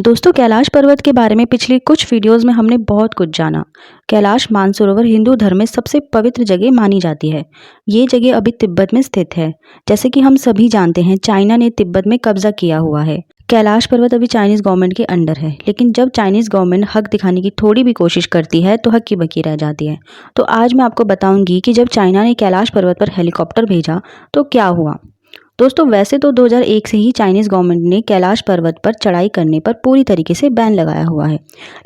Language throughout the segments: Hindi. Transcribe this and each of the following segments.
दोस्तों, कैलाश पर्वत के बारे में पिछली कुछ वीडियोस में हमने बहुत कुछ जाना। कैलाश मानसरोवर हिंदू धर्म में सबसे पवित्र जगह मानी जाती है। ये जगह अभी तिब्बत में स्थित है। जैसे कि हम सभी जानते हैं, चाइना ने तिब्बत में कब्जा किया हुआ है। कैलाश पर्वत अभी चाइनीज गवर्नमेंट के अंडर है, लेकिन जब चाइनीज गवर्नमेंट हक दिखाने की थोड़ी भी कोशिश करती है तो हक्की बक्की रह जाती है। तो आज मैं आपको बताऊंगी कि जब चाइना ने कैलाश पर्वत पर हेलीकॉप्टर भेजा तो क्या हुआ। दोस्तों, वैसे तो 2001 से ही चाइनीज़ गवर्नमेंट ने कैलाश पर्वत पर चढ़ाई करने पर पूरी तरीके से बैन लगाया हुआ है,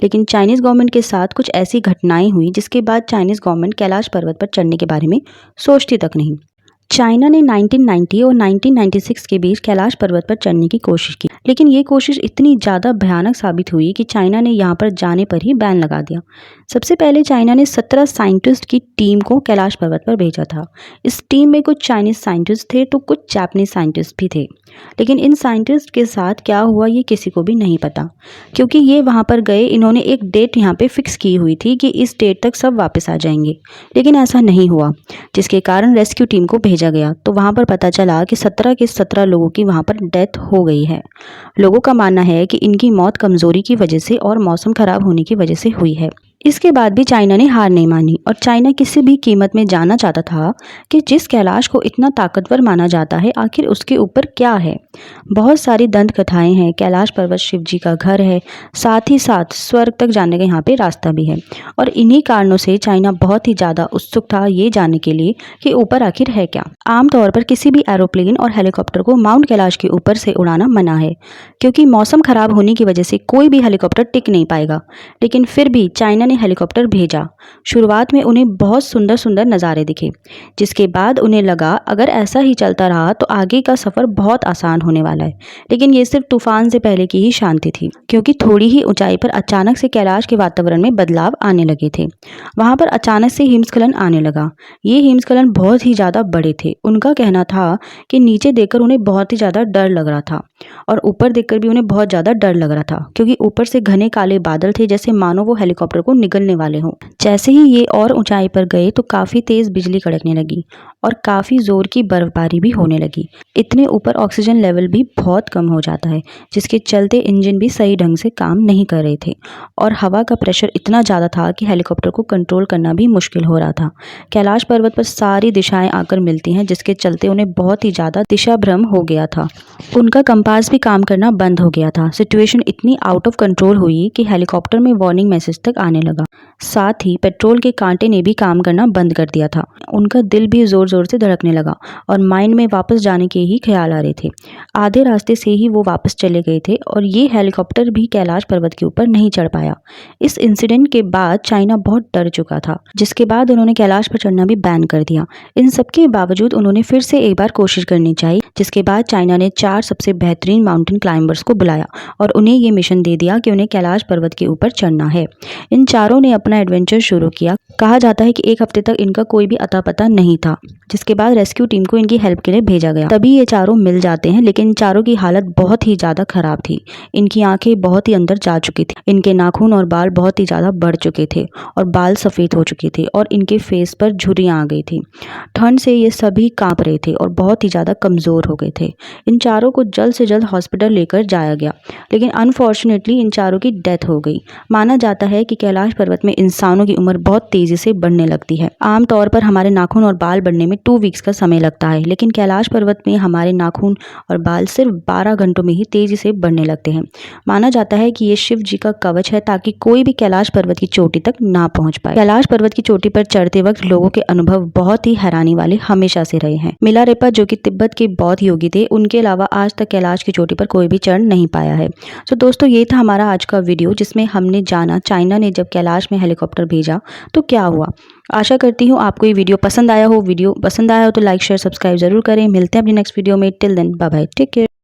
लेकिन चाइनीज़ गवर्नमेंट के साथ कुछ ऐसी घटनाएं हुई जिसके बाद चाइनीज़ गवर्नमेंट कैलाश पर्वत पर चढ़ने के बारे में सोचती तक नहीं। चाइना ने 1990 और 1996 के बीच कैलाश पर्वत पर चढ़ने की कोशिश की, लेकिन ये कोशिश इतनी ज़्यादा भयानक साबित हुई कि चाइना ने यहाँ पर जाने पर ही बैन लगा दिया। सबसे पहले चाइना ने 17 साइंटिस्ट की टीम को कैलाश पर्वत पर भेजा था। इस टीम में कुछ चाइनीज साइंटिस्ट थे तो कुछ जापानीज साइंटिस्ट भी थे, लेकिन इन साइंटिस्ट के साथ क्या हुआ ये किसी को भी नहीं पता, क्योंकि ये वहाँ पर गए, इन्होंने एक डेट यहाँ पे फिक्स की हुई थी कि इस डेट तक सब वापस आ जाएंगे, लेकिन ऐसा नहीं हुआ, जिसके कारण रेस्क्यू टीम को भेजा गया। तो वहाँ पर पता चला कि 17 के 17 लोगों की वहाँ पर डेथ हो गई है। लोगों का मानना है कि इनकी मौत कमजोरी की वजह से और मौसम खराब होने की वजह से हुई है। इसके बाद भी चाइना ने हार नहीं मानी और चाइना किसी भी कीमत में जानना चाहता था कि जिस कैलाश को इतना ताकतवर माना जाता है, आखिर उसके ऊपर क्या है। बहुत सारी दंत कथाएं हैं। कैलाश पर्वत शिव जी का घर है, साथ ही साथ स्वर्ग तक जाने का यहाँ पे रास्ता भी है, और इन्हीं कारणों से चाइना बहुत ही ज़्यादा उत्सुक था ये जानने के लिए कि ऊपर आखिर है क्या। आमतौर पर किसी भी एरोप्लेन और हेलीकॉप्टर को माउंट कैलाश के ऊपर से उड़ाना मना है, क्योंकि मौसम खराब होने की वजह से कोई भी हेलीकॉप्टर टिक नहीं पाएगा। लेकिन फिर भी चाइना ने हेलीकॉप्टर भेजा। शुरुआत में उन्हें बहुत सुंदर सुंदर नज़ारे दिखे, जिसके बाद उन्हें लगा अगर ऐसा ही चलता रहा तो आगे का सफ़र बहुत आसान होने वाला है। लेकिन ये सिर्फ तूफान से पहले की ही शांति थी, क्योंकि थोड़ी ही ऊंचाई पर अचानक से कैलाश के वातावरण में बदलाव आने लगे थे। वहाँ पर अचानक से हिमस्खलन आने लगा। ये हिमस्खलन बहुत ही ज़्यादा बड़े थे। उनका कहना था कि नीचे देखकर उन्हें बहुत ही ज़्यादा डर लग रहा था और ऊपर देखकर भी उन्हें बहुत ज़्यादा डर लग रहा था, क्योंकि ऊपर से घने काले बादल थे, जैसे मानो वो हेलीकॉप्टर को निगलने वाले हों। जैसे ही ये और ऊंचाई पर गए तो काफ़ी तेज़ बिजली कड़कने लगी और काफ़ी ज़ोर की बर्फबारी भी होने लगी। इतने ऊपर ऑक्सीजन लेवल भी बहुत कम हो जाता है, जिसके चलते इंजन भी सही ढंग से काम नहीं कर रहे थे और हवा का प्रेशर इतना ज़्यादा था कि हेलीकॉप्टर को कंट्रोल करना भी मुश्किल हो रहा था। कैलाश पर्वत पर सारी दिशाएं आकर मिलती हैं, जिसके चलते उन्हें बहुत ही ज़्यादा दिशा भ्रम हो गया था। उनका कंपास भी काम करना बंद हो गया था। सिचुएशन इतनी आउट ऑफ कंट्रोल हुई कि हेलीकॉप्टर में वार्निंग मैसेज तक आने लगा। साथ ही पेट्रोल के कांटे ने भी काम करना बंद कर दिया था। उनका दिल भी जोर जोर से धड़कने लगा और माइंड में वापस जाने के ही ख्याल आ रहे थे। आधे रास्ते से ही वो वापस चले गए थे और ये हेलीकॉप्टर भी कैलाश पर्वत के ऊपर नहीं चढ़ पाया। इस इंसिडेंट के बाद चाइना बहुत डर चुका था, जिसके बाद उन्होंने कैलाश पर चढ़ना भी बैन कर दिया। इन सबके बावजूद उन्होंने फिर से एक बार कोशिश करनी चाहिए, जिसके बाद चाइना ने 4 सबसे बेहतरीन माउंटेन क्लाइंबर्स को बुलाया और उन्हें ये मिशन दे दिया कि उन्हें कैलाश पर्वत के ऊपर चढ़ना है। इन चारों ने अपना एडवेंचर शुरू किया। कहा जाता है कि 1 हफ्ते तक इनका कोई भी अता पता नहीं था, जिसके बाद रेस्क्यू टीम को इनकी हेल्प के लिए भेजा गया। तभी ये चारों मिल जाते हैं, लेकिन इन चारों की हालत बहुत ही ज़्यादा खराब थी। इनकी आंखें बहुत ही अंदर जा चुकी थी, इनके नाखून और बाल बहुत ही ज़्यादा बढ़ चुके थे और बाल सफ़ेद हो चुके थे और इनके फेस पर झुर्रियाँ आ गई थी। ठंड से ये सभी काँप रहे थे और बहुत ही ज़्यादा कमज़ोर हो गए थे। इन चारों को जल्द से जल्द हॉस्पिटल लेकर जाया गया, लेकिन अनफॉर्चुनेटली इन चारों की डेथ हो गई। माना जाता है कि कैलाश पर्वत में इंसानों की उम्र बहुत तेज़ी से बढ़ने लगती है। आमतौर पर हमारे नाखून और बाल बढ़ने में 2 वीक्स का समय लगता है, लेकिन कैलाश पर्वत में हमारे नाखून और बाल सिर्फ 12 घंटों में ही तेज़ी से बढ़ने लगते हैं। माना जाता है कि ये शिव जी का कवच है, ताकि कोई भी कैलाश पर्वत की चोटी तक ना पहुंच पाए। कैलाश पर्वत की चोटी पर चढ़ते वक्त लोगों के अनुभव बहुत ही हैरानी वाले हमेशा से रहे हैं। मिलारेपा, जो कि तिब्बत के बौद्ध योगी थे, उनके अलावा आज तक कैलाश की चोटी पर कोई भी चढ़ नहीं पाया है। तो दोस्तों, ये था हमारा आज का वीडियो, जिसमें हमने जाना चाइना ने जब कैलाश में हेलीकॉप्टर भेजा तो क्या हुआ। आशा करती हूँ आपको ये वीडियो पसंद आया हो। वीडियो पसंद आया हो तो लाइक शेयर सब्सक्राइब जरूर करें। मिलते हैं अपनी नेक्स्ट वीडियो में। Till then bye bye, take care.